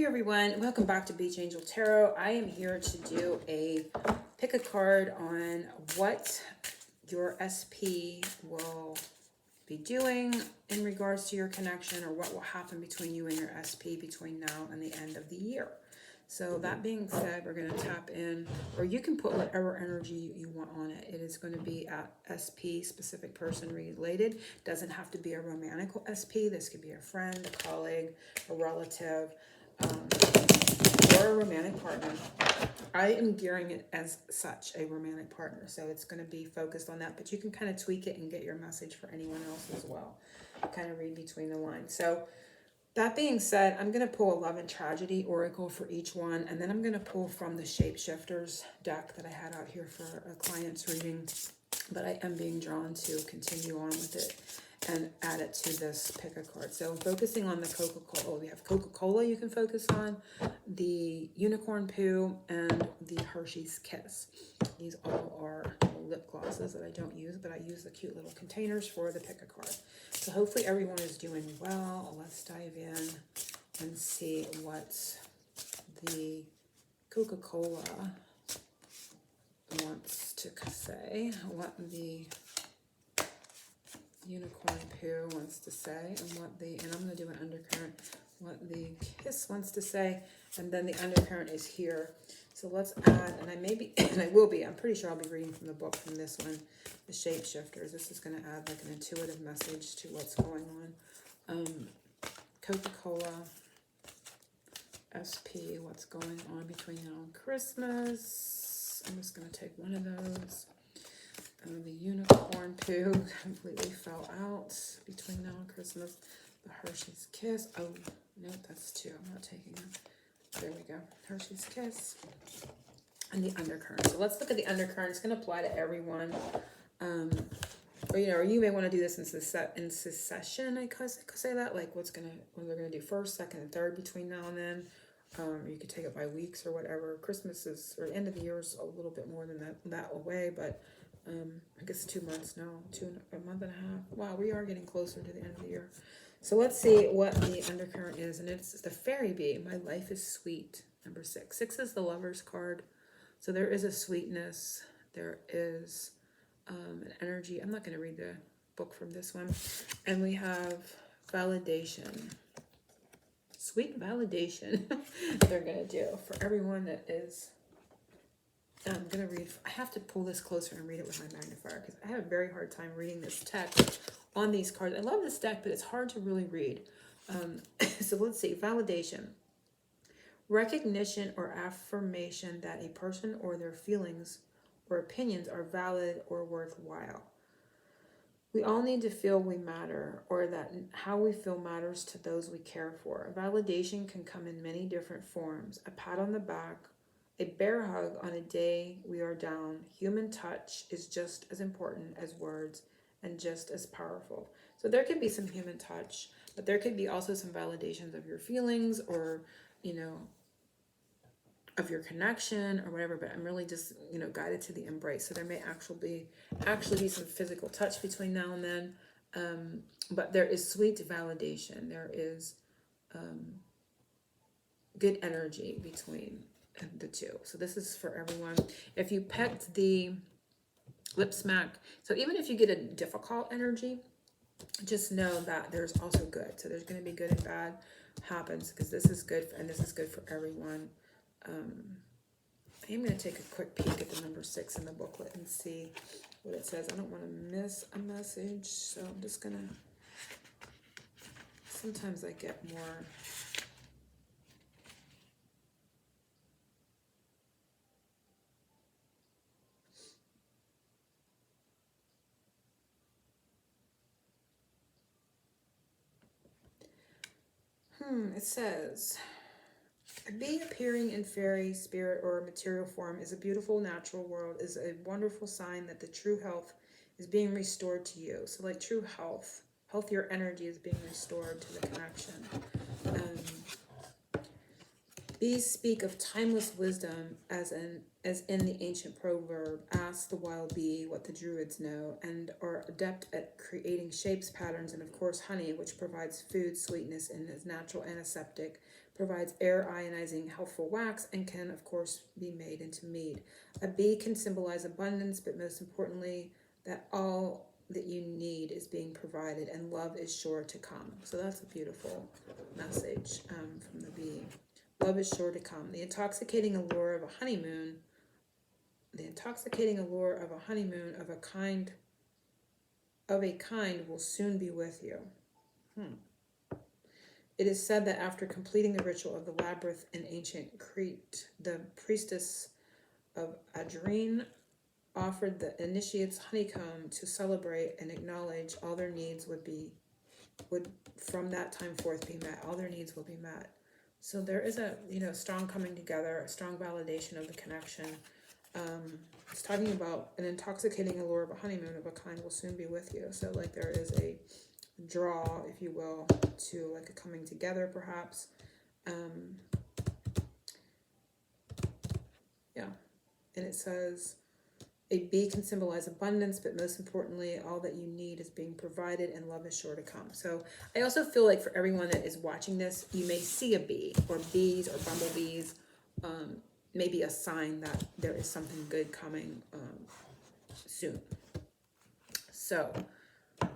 Hey everyone, welcome back to Beach Angel Tarot. I am here to do a pick a card on what your SP will be doing in regards to your connection, or what will happen between you and your SP between now and the end of the year. So that being said, we're going to tap in, or you can put whatever energy you want on it. It is going to be at SP, specific person related. Doesn't have to be a romantic SP. This could be a friend, a colleague, a relative, or a romantic partner. I am gearing it as such, a romantic partner. So it's going to be focused on that, but you can kind of tweak it and get your message for anyone else as well. Kind of read between the lines. So that being said, I'm going to pull a Love and Tragedy Oracle for each one. And then I'm going to pull from the Shapeshifters deck that I had out here for a client's reading. But I am being drawn to continue on with it and add it to this pick a card. So focusing on the Coca-Cola, we have Coca-Cola you can focus on, the Unicorn Poo, and the Hershey's Kiss. These all are lip glosses that I don't use, but I use the cute little containers for the pick a card. So hopefully everyone is doing well. Let's dive in and see what the Coca-Cola wants to say, what the Unicorn Poo wants to say, and and I'm going to do an undercurrent, what the Kiss wants to say, and then the undercurrent is here. So let's add, and I'm pretty sure I'll be reading from the book from this one, the Shapeshifters. This is going to add like an intuitive message to what's going on. Coca-Cola, SP, what's going on between now and Christmas. I'm just going to take one of those. The Unicorn Poo completely fell out between now and Christmas. The Hershey's Kiss. Oh, no, that's two. I'm not taking them. There we go. Hershey's Kiss. And the undercurrent. So let's look at the undercurrent. It's going to apply to everyone. Or you may want to do this in succession. I could say that, like what they're going to do first, second, and third between now and then. Or you could take it by weeks or whatever. Christmas is, or end of the year is a little bit more than that away, but I guess 2 months now, a month and a half. Wow, we are getting closer to the end of the year. So let's see what the undercurrent is. And it's the Fairy Bee. My life is sweet. Number 6. 6 is the Lover's card. So there is a sweetness. There is an energy. I'm not going to read the book from this one. And we have validation. Sweet validation. They're going to do for everyone that is... I'm going to read, I have to pull this closer and read it with my magnifier because I have a very hard time reading this text on these cards. I love this deck, but it's hard to really read. So let's see, validation. Recognition or affirmation that a person or their feelings or opinions are valid or worthwhile. We all need to feel we matter, or that how we feel matters to those we care for. Validation can come in many different forms. A pat on the back, a bear hug on a day we are down. Human touch is just as important as words and just as powerful. So there could be some human touch, but there could be also some validations of your feelings, or, of your connection or whatever. But I'm really just, guided to the embrace. So there may actually be some physical touch between now and then. But there is sweet validation. There is good energy between the two. So this is for everyone. If you pecked the lip smack, so even if you get a difficult energy, just know that there's also good. So there's going to be good and bad happens, because this is good, and this is good for everyone. I am going to take a quick peek at the number 6 in the booklet and see what it says. I don't want to miss a message, so I'm just going to, sometimes I get more... It says, a bee appearing in fairy, spirit, or material form is a beautiful natural world, is a wonderful sign that the true health is being restored to you. So like true health, healthier energy is being restored to the connection. Bees speak of timeless wisdom as in the ancient proverb, ask the wild bee what the druids know, and are adept at creating shapes, patterns, and of course honey, which provides food, sweetness, and is natural antiseptic, provides air ionizing healthful wax, and can of course be made into mead. A bee can symbolize abundance, but most importantly, that all that you need is being provided and love is sure to come. So that's a beautiful message from the bee. Love is sure to come. The intoxicating allure of a honeymoon of a kind will soon be with you. It is said that after completing the ritual of the labyrinth in ancient Crete, the priestess of Adrene offered the initiates honeycomb to celebrate and acknowledge all their needs would from that time forth be met. All their needs will be met. So there is a strong coming together, a strong validation of the connection. It's talking about an intoxicating allure of a honeymoon of a kind will soon be with you. So like there is a draw, if you will, to like a coming together perhaps. And it says a bee can symbolize abundance, but most importantly, all that you need is being provided and love is sure to come. So I also feel like for everyone that is watching this, you may see a bee or bees or bumblebees, maybe a sign that there is something good coming soon. So,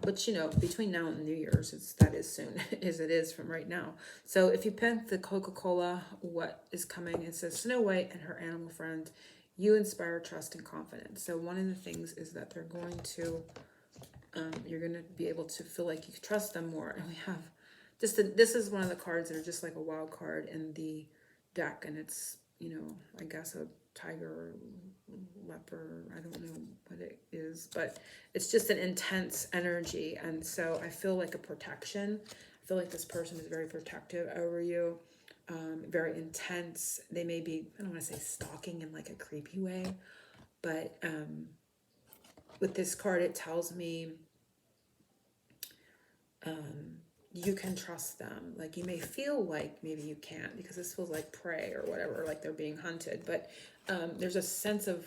but between now and New Year's, that is soon, as it is from right now. So if you pick the Coca-Cola, what is coming, it says Snow White and her animal friend, you inspire trust and confidence. So one of the things is that they're going to, you're going to be able to feel like you can trust them more. And we have this is one of the cards that are just like a wild card in the deck. And it's, I guess a tiger or leopard, I don't know what it is, but it's just an intense energy. And so I feel like a protection. I feel like this person is very protective over you, very intense. They may be, I don't want to say stalking in like a creepy way, but with this card, it tells me you can trust them. Like you may feel like maybe you can't because this feels like prey or whatever, like they're being hunted, but there's a sense of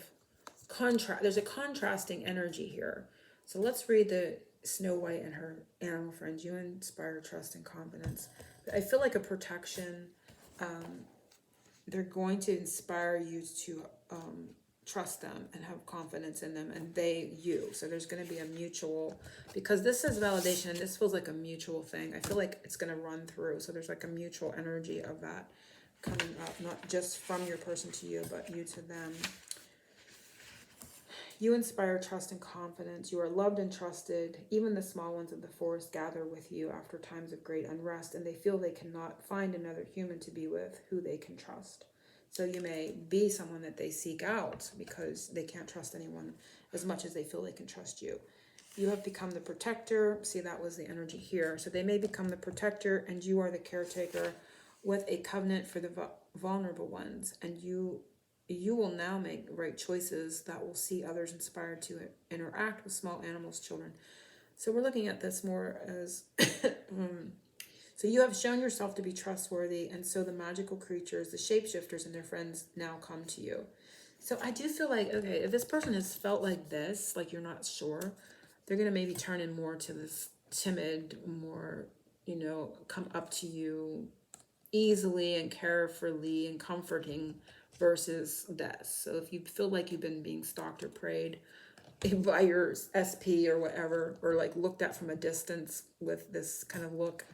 contrast. There's a contrasting energy here. So let's read the Snow White and her animal friends. You inspire trust and confidence. I feel like a protection. They're going to inspire you to trust them and have confidence in them, and they you. So there's going to be a mutual, because this is validation and this feels like a mutual thing. I feel like it's going to run through. So there's like a mutual energy of that coming up, not just from your person to you, but you to them. You inspire trust and confidence. You are loved and trusted. Even the small ones of the forest gather with you after times of great unrest, and they feel they cannot find another human to be with who they can trust. So you may be someone that they seek out because they can't trust anyone as much as they feel they can trust you. You have become the protector. See, that was the energy here. So they may become the protector and you are the caretaker with a covenant for the vulnerable ones. And you will now make right choices that will see others inspired to interact with small animals, children. So we're looking at this more as... So you have shown yourself to be trustworthy, and so the magical creatures, the shapeshifters and their friends now come to you. So I do feel like, okay, if this person has felt like this, like you're not sure, they're going to maybe turn in more to this timid, more, come up to you easily and carefully and comforting versus this. So if you feel like you've been being stalked or preyed by your SP or whatever, or like looked at from a distance with this kind of look,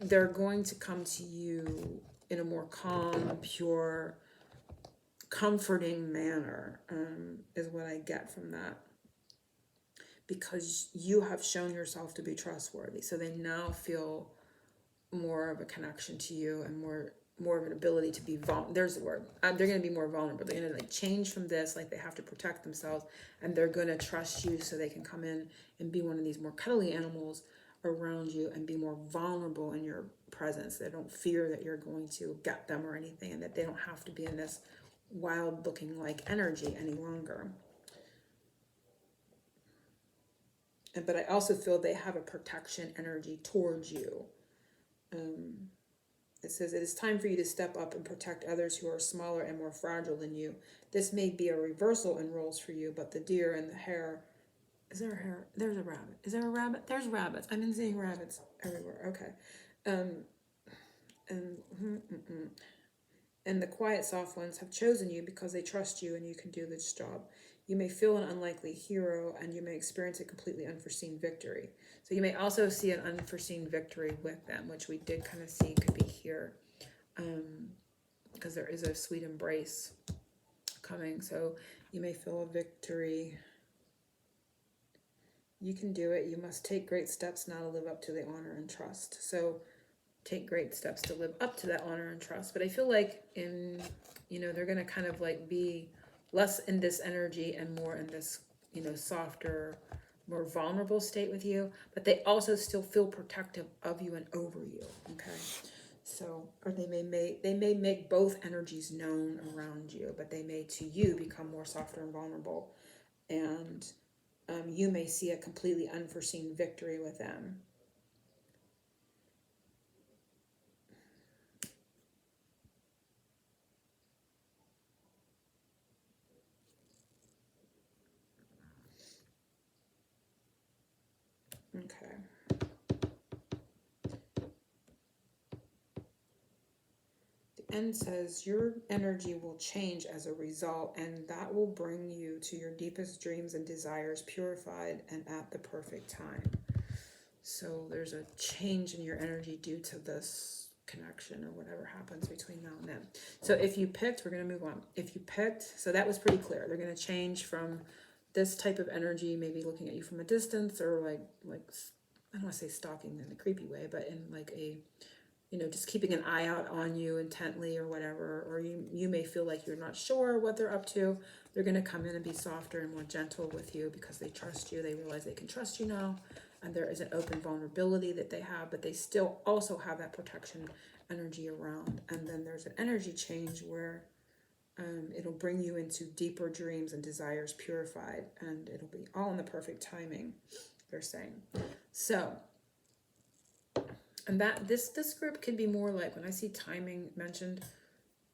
they're going to come to you in a more calm, pure, comforting manner, is what I get from that. Because you have shown yourself to be trustworthy. So they now feel more of a connection to you and more of an ability to be vulnerable. There's the word. They're going to be more vulnerable. They're going to change from this, like they have to protect themselves, and they're going to trust you so they can come in and be one of these more cuddly animals around you and be more vulnerable in your presence. They don't fear that you're going to get them or anything, and that they don't have to be in this wild looking like energy any longer. But I also feel they have a protection energy towards you. It says, it is time for you to step up and protect others who are smaller and more fragile than you. This may be a reversal in roles for you, but the deer and the hare... Is there a hare? There's a rabbit. Is there a rabbit? There's rabbits. I've been seeing rabbits everywhere. Okay. And and the quiet, soft ones have chosen you because they trust you and you can do this job. You may feel an unlikely hero and you may experience a completely unforeseen victory. So you may also see an unforeseen victory with them, which we did kind of see could be here, because there is a sweet embrace coming. So you may feel a victory. You can do it. You must take great steps now to live up to the honor and trust. So take great steps to live up to that honor and trust. But I feel like they're going to kind of like be less in this energy and more in this, softer, more vulnerable state with you, but they also still feel protective of you and over you. Okay. So, or they may make both energies known around you, but they may to you become more softer and vulnerable. And you may see a completely unforeseen victory with them. Okay. The end says your energy will change as a result, and that will bring you to your deepest dreams and desires purified and at the perfect time. So there's a change in your energy due to this connection or whatever happens between now and then. So if you picked, we're going to move on. If you picked, so that was pretty clear. They're going to change from this type of energy, maybe looking at you from a distance, or like I don't want to say stalking in a creepy way, but in like a, just keeping an eye out on you intently or whatever, or you may feel like you're not sure what they're up to. They're going to come in and be softer and more gentle with you because they trust you. They realize they can trust you now, and there is an open vulnerability that they have, but they still also have that protection energy around. And then there's an energy change where it'll bring you into deeper dreams and desires purified, and it'll be all in the perfect timing, they're saying. So, and that this group can be more like, when I see timing mentioned,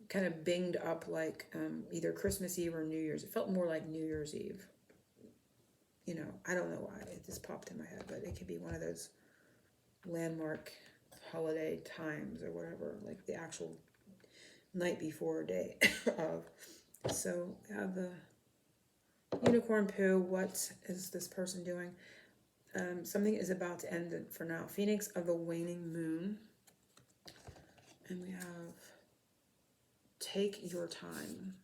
kind of binged up like either Christmas Eve or New Year's. It felt more like New Year's Eve. I don't know why it just popped in my head, but it could be one of those landmark holiday times or whatever, like the actual night before or day of. So we have the unicorn poo. What is this person doing? Something is about to end for now. Phoenix of the waning moon. And we have take your time.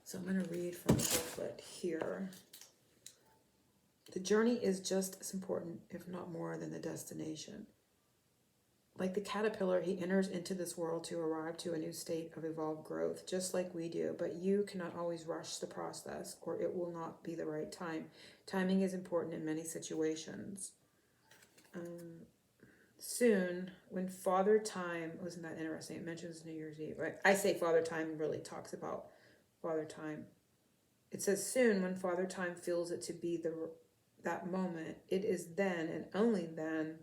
So I'm going to read from the booklet here. The journey is just as important, if not more, than the destination. Like the caterpillar, he enters into this world to arrive to a new state of evolved growth, just like we do. But you cannot always rush the process, or it will not be the right time. Timing is important in many situations. Soon, when Father Time, wasn't that interesting? It mentions New Year's Eve, right? I say Father Time really talks about Father Time. It says soon, when Father Time feels it to be that moment, it is then and only then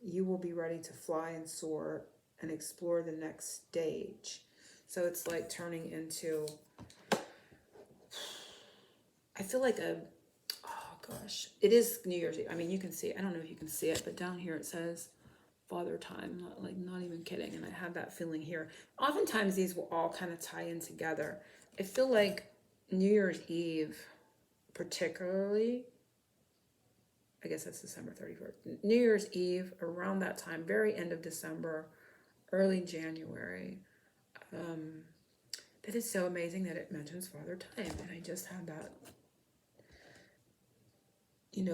you will be ready to fly and soar and explore the next stage. So it's like turning into, I feel like it is New Year's Eve. I mean, you can see it. I don't know if you can see it, but down here it says Father Time, not even kidding. And I have that feeling here. Oftentimes these will all kind of tie in together. I feel like New Year's Eve, particularly, I guess that's December 31st. New Year's Eve, around that time, very end of December, early January. That is so amazing that it mentions Father Time. And I just had that,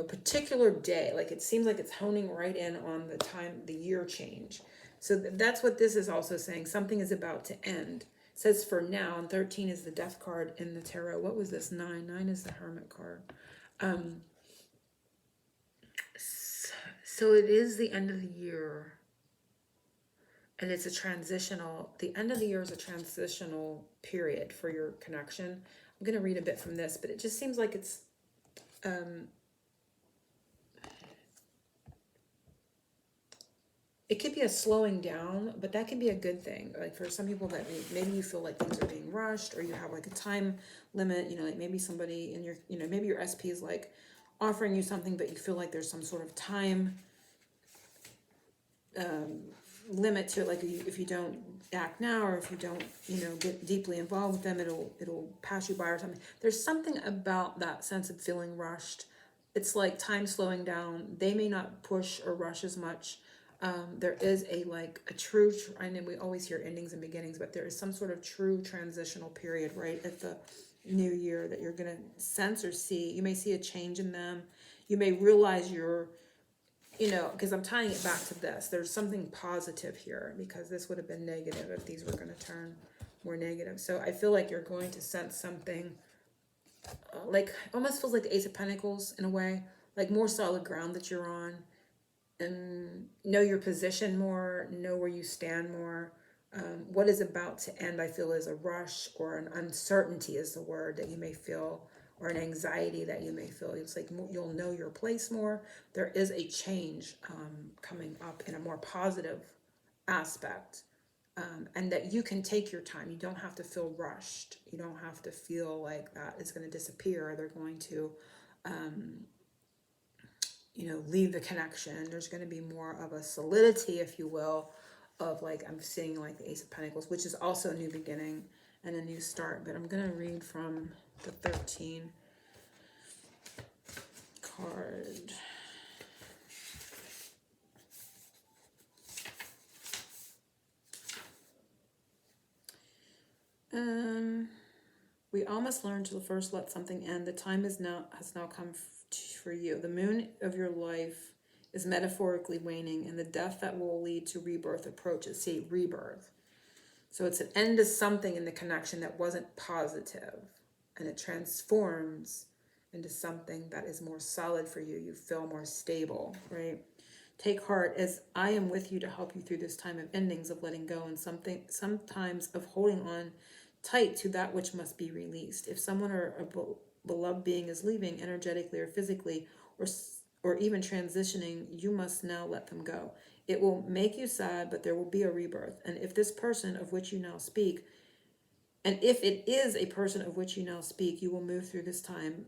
particular day. Like it seems like it's honing right in on the time, the year change. So that's what this is also saying. Something is about to end. It says for now, and 13 is the death card in the tarot. What was this? 9 is the Hermit card. So it is the end of the year, and it's the end of the year is a transitional period for your connection. I'm going to read a bit from this, but it just seems like it's, it could be a slowing down, but that can be a good thing. Like for some people that maybe you feel like things are being rushed, or you have like a time limit, like maybe somebody in your, maybe your SP is like offering you something, but you feel like there's some sort of time limit to it, like if you don't act now, or if you don't, get deeply involved with them, it'll pass you by or something. There's something about that sense of feeling rushed. It's like time slowing down. They may not push or rush as much. There is a true, I know we always hear endings and beginnings, but there is some sort of true transitional period right at the new year that you're going to sense or see. You may see a change in them. You may realize because I'm tying it back to this. There's something positive here, because this would have been negative if these were going to turn more negative. So I feel like you're going to sense something almost feels like the Ace of Pentacles in a way, like more solid ground that you're on, and know your position more, know where you stand more. What is about to end, I feel, is a rush or an uncertainty is the word that you may feel, or an anxiety that you may feel. It's like you'll know your place more. There is a change coming up in a more positive aspect, and that you can take your time. You don't have to feel rushed. You don't have to feel like that it's going to disappear, or they're going to leave the connection. There's going to be more of a solidity, if you will, of I'm seeing the Ace of Pentacles, which is also a new beginning and a new start. But I'm going to read from the 13 card. We all must learn to first let something end. The time has now come for you. The moon of your life is metaphorically waning, and the death that will lead to rebirth approaches. See, rebirth. So it's an end to something in the connection that wasn't positive, and it transforms into something that is more solid for you. You feel more stable, right? Take heart, as I am with you to help you through this time of endings, of letting go, and sometimes of holding on tight to that which must be released. If someone or a beloved being is leaving energetically or physically, or even transitioning, you must now let them go. It will make you sad, but there will be a rebirth. And if this person of which you now speak, and if it is a person of which you now speak, you will move through this time,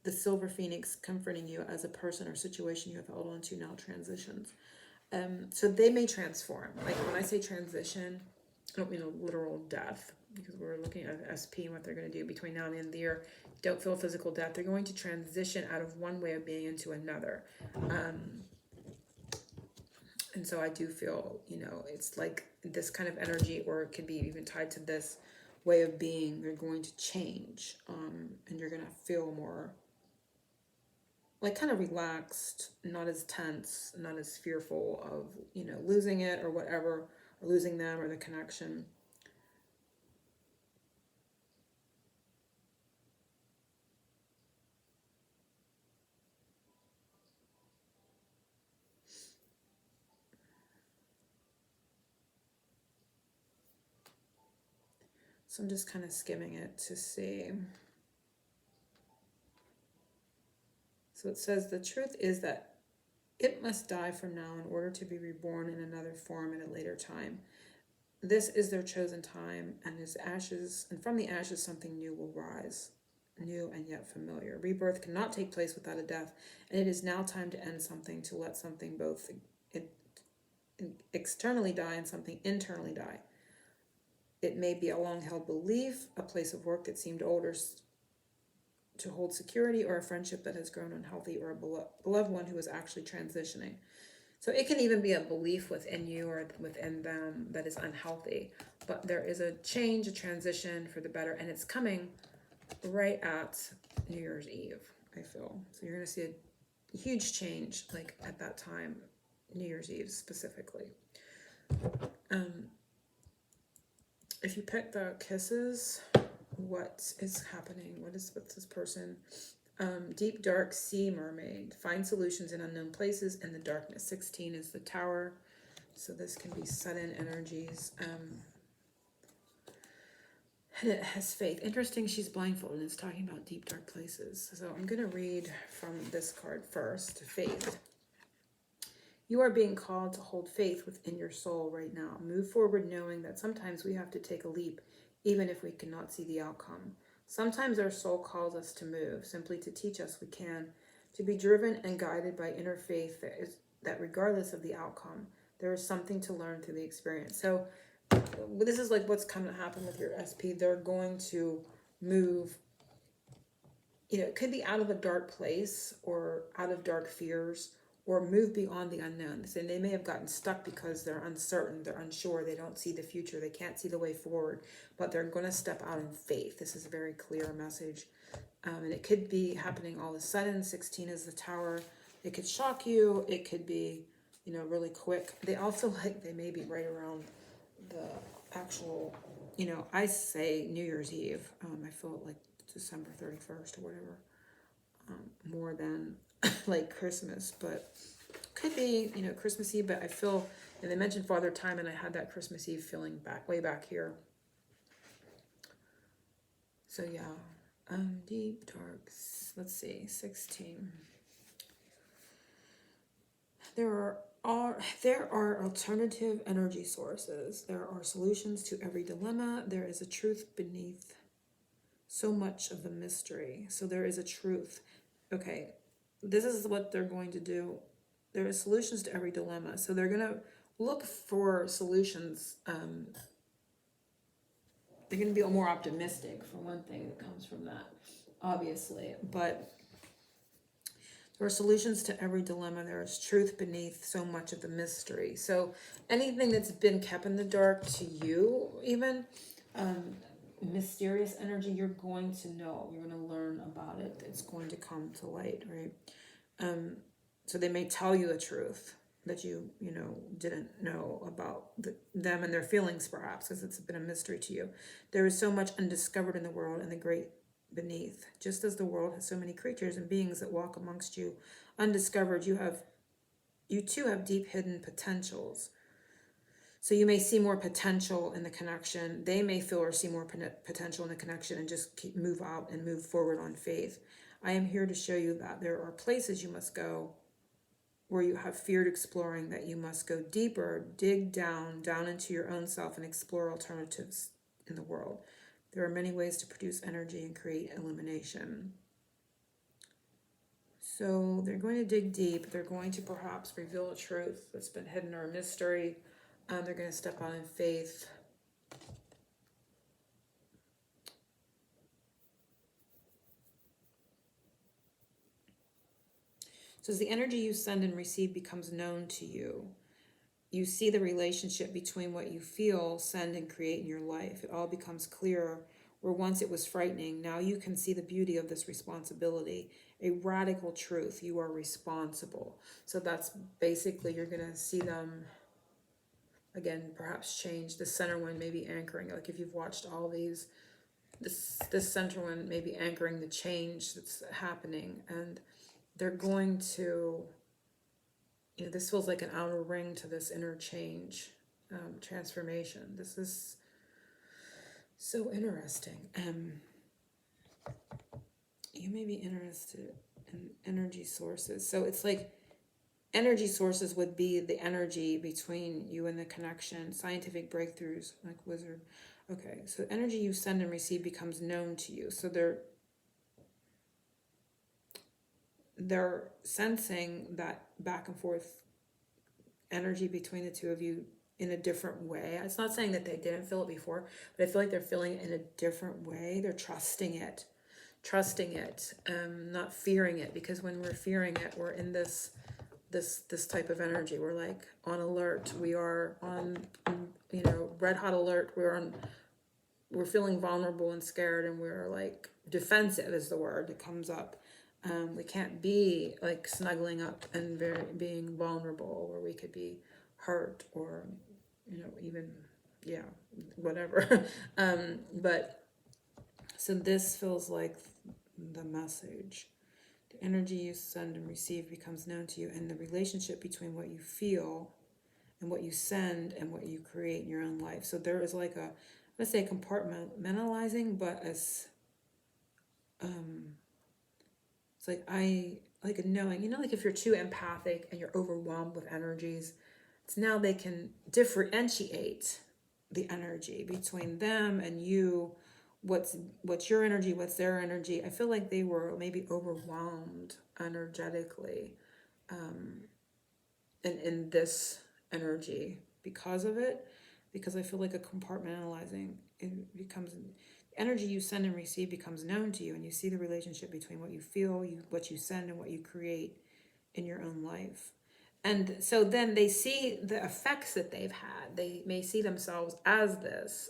the silver phoenix comforting you as a person or situation you have held on to now transitions. So they may transform. Like when I say transition, I don't mean a literal death, because we're looking at SP and what they're going to do between now and the end of the year. Don't feel physical death. They're going to transition out of one way of being into another. And so I do feel, it's like this kind of energy, or it could be even tied to this way of being. They're going to change, and you're going to feel more kind of relaxed, not as tense, not as fearful of, losing it or whatever, or losing them or the connection. So I'm just kind of skimming it to see. So it says, the truth is that it must die for now in order to be reborn in another form at a later time. This is their chosen time, and from the ashes something new will rise, new and yet familiar. Rebirth cannot take place without a death, and it is now time to end something, to let something both externally die and something internally die. It may be a long-held belief, a place of work that seemed older to hold security, or a friendship that has grown unhealthy, or a beloved one who is actually transitioning. So it can even be a belief within you or within them that is unhealthy. But there is a change, a transition for the better, and it's coming right at New Year's Eve, I feel. So you're going to see a huge change at that time, New Year's Eve specifically. If you pick the kisses, what is happening? What's this person? Deep dark sea mermaid. Find solutions in unknown places in the darkness. 16 is the tower. So this can be sudden energies. And it has faith. Interesting, she's blindfolded and it's talking about deep dark places. So I'm going to read from this card first. Faith. You are being called to hold faith within your soul right now. Move forward knowing that sometimes we have to take a leap, even if we cannot see the outcome. Sometimes our soul calls us to move, simply to teach us we can, to be driven and guided by inner faith that regardless of the outcome, There is something to learn through the experience. So this is like what's going to happen with your SP. They're going to move, it could be out of a dark place or out of dark fears, or move beyond the unknown. And they may have gotten stuck because they're uncertain, they're unsure, they don't see the future, they can't see the way forward, but they're going to step out in faith. This is a very clear message. And it could be happening all of a sudden. 16 is the Tower. It could shock you. It could be, really quick. They also they may be right around the actual, I say New Year's Eve. I feel like December 31st or whatever, more than like Christmas, but could be, Christmas Eve. But I feel, and they mentioned Father Time, and I had that Christmas Eve feeling way back here. So yeah, deep darks. Let's see, 16. There are alternative energy sources. There are solutions to every dilemma. There is a truth beneath so much of the mystery. So there is a truth. Okay, this is what they're going to do. There are solutions to every dilemma. So they're going to look for solutions. They're going to be more optimistic, for one thing, that comes from that, obviously. But there are solutions to every dilemma. There is truth beneath so much of the mystery. So anything that's been kept in the dark to you, even mysterious energy, you're going to know. You're going to learn about it. It's going to come to light, right? So they may tell you a truth that you didn't know about them and their feelings, perhaps, because it's been a mystery to you. There is so much undiscovered in the world and the great beneath. Just as the world has so many creatures and beings that walk amongst you undiscovered, you too have deep hidden potentials. So you may see more potential in the connection. They may feel or see more potential in the connection and just move out and move forward on faith. I am here to show you that there are places you must go where you have feared exploring, that you must go deeper, dig down into your own self and explore alternatives in the world. There are many ways to produce energy and create illumination. So they're going to dig deep. They're going to perhaps reveal a truth that's been hidden or a mystery. They're going to step out in faith. So as the energy you send and receive becomes known to you, you see the relationship between what you feel, send, and create in your life. It all becomes clearer. Where once it was frightening, now you can see the beauty of this responsibility, a radical truth. You are responsible. So that's basically, you're going to see them, again, perhaps change. The center one may be anchoring. Like if you've watched all these, this center one may be anchoring the change that's happening. And they're going to, this feels like an outer ring to this inner change, transformation. This is so interesting. You may be interested in energy sources. So it's like energy sources would be the energy between you and the connection. Scientific breakthroughs, like wizard. Okay, so energy you send and receive becomes known to you. So they're sensing that back and forth energy between the two of you in a different way. It's not saying that they didn't feel it before, but I feel like they're feeling it in a different way. They're trusting it, not fearing it, because when we're fearing it, we're in this type of energy. We're like on alert. We are on, red hot alert. We're feeling vulnerable and scared, and we're like defensive is the word that comes up. We can't be like snuggling up and being vulnerable, where we could be hurt or, even, whatever. But so this feels like the message. The energy you send and receive becomes known to you, and the relationship between what you feel and what you send and what you create in your own life. So there is like let's say compartmentalizing, but as, it's like a knowing, like if you're too empathic and you're overwhelmed with energies, it's now they can differentiate the energy between them and you. What's your energy, what's their energy. I feel like they were maybe overwhelmed energetically in this energy because of it, because I feel like a compartmentalizing, it becomes, energy you send and receive becomes known to you, and you see the relationship between what you feel, what you send, and what you create in your own life. And so then they see the effects that they've had. They may see themselves as this.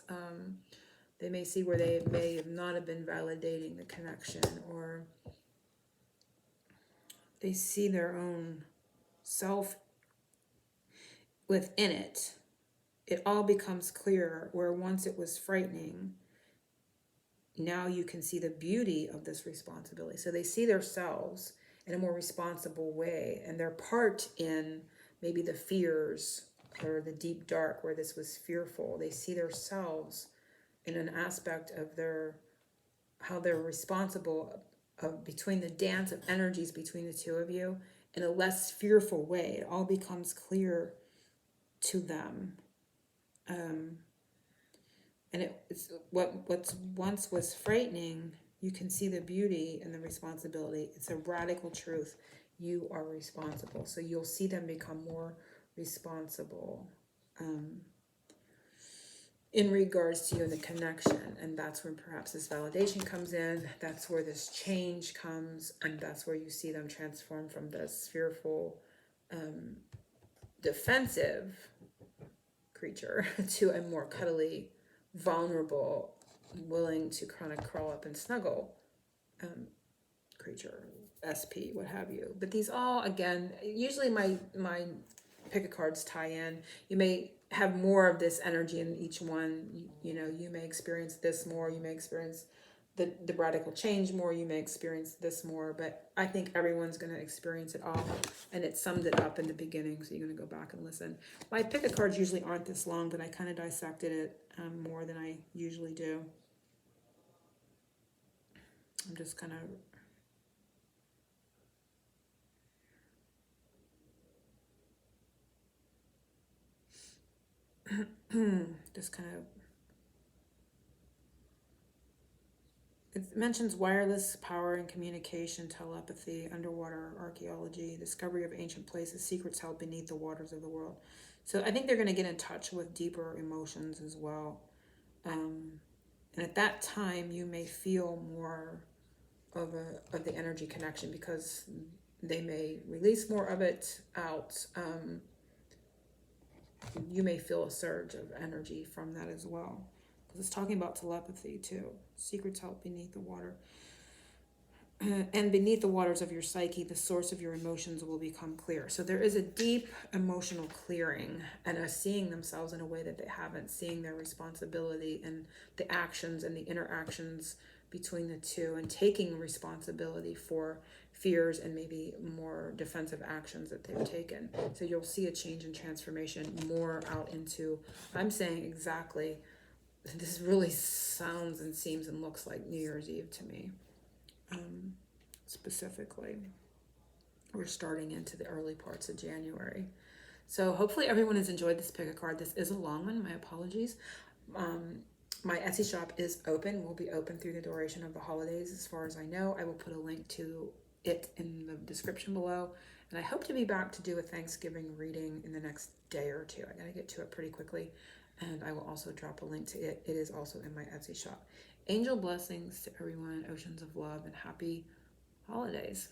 They may see where they may have not have been validating the connection, or they see their own self within it. It all becomes clearer, where once it was frightening, now you can see the beauty of this responsibility. So they see themselves in a more responsible way, and their part in maybe the fears or the deep dark where this was fearful. They see themselves in an aspect of their, how they're responsible of between the dance of energies between the two of you in a less fearful way. It all becomes clear to them. And it's what's once was frightening, you can see the beauty and the responsibility. It's a radical truth. You are responsible. So you'll see them become more responsible in regards to you and the connection. And that's when perhaps this validation comes in. That's where this change comes. And that's where you see them transform from this fearful, defensive creature to a more cuddly, vulnerable, willing to kind of crawl up and snuggle creature, SP, what have you. But these all, again, usually my pick a cards tie in. You may have more of this energy in each one. You know, you may experience this more. You may experience the radical change more. You may experience this more. But I think everyone's going to experience it all. And it summed it up in the beginning. So you're going to go back and listen. My pick a cards usually aren't this long, but I kind of dissected it more than I usually do. I'm just kind of just kind of, it mentions wireless power and communication, telepathy, underwater archaeology, discovery of ancient places, secrets held beneath the waters of the world. So I think they're going to get in touch with deeper emotions as well. And at that time, you may feel more of the energy connection, because they may release more of it out. You may feel a surge of energy from that as well, because it's talking about telepathy too. Secrets held beneath the water. And beneath the waters of your psyche, the source of your emotions will become clear. So there is a deep emotional clearing and a seeing themselves in a way that they haven't, seeing their responsibility and the actions and the interactions between the two, and taking responsibility for fears and maybe more defensive actions that they've taken. So you'll see a change and transformation more out into, I'm saying exactly, this really sounds and seems and looks like New Year's Eve to me. Specifically, we're starting into the early parts of January. So hopefully everyone has enjoyed this pick a card. This is a long one, my apologies. My Etsy shop is open, will be open through the duration of the holidays as far as I know. I will put a link to it in the description below, and I hope to be back to do a Thanksgiving reading in the next day or two. I gotta get to it pretty quickly, and I will also drop a link to it. It is also in my Etsy shop. Angel blessings to everyone, oceans of love, and happy holidays.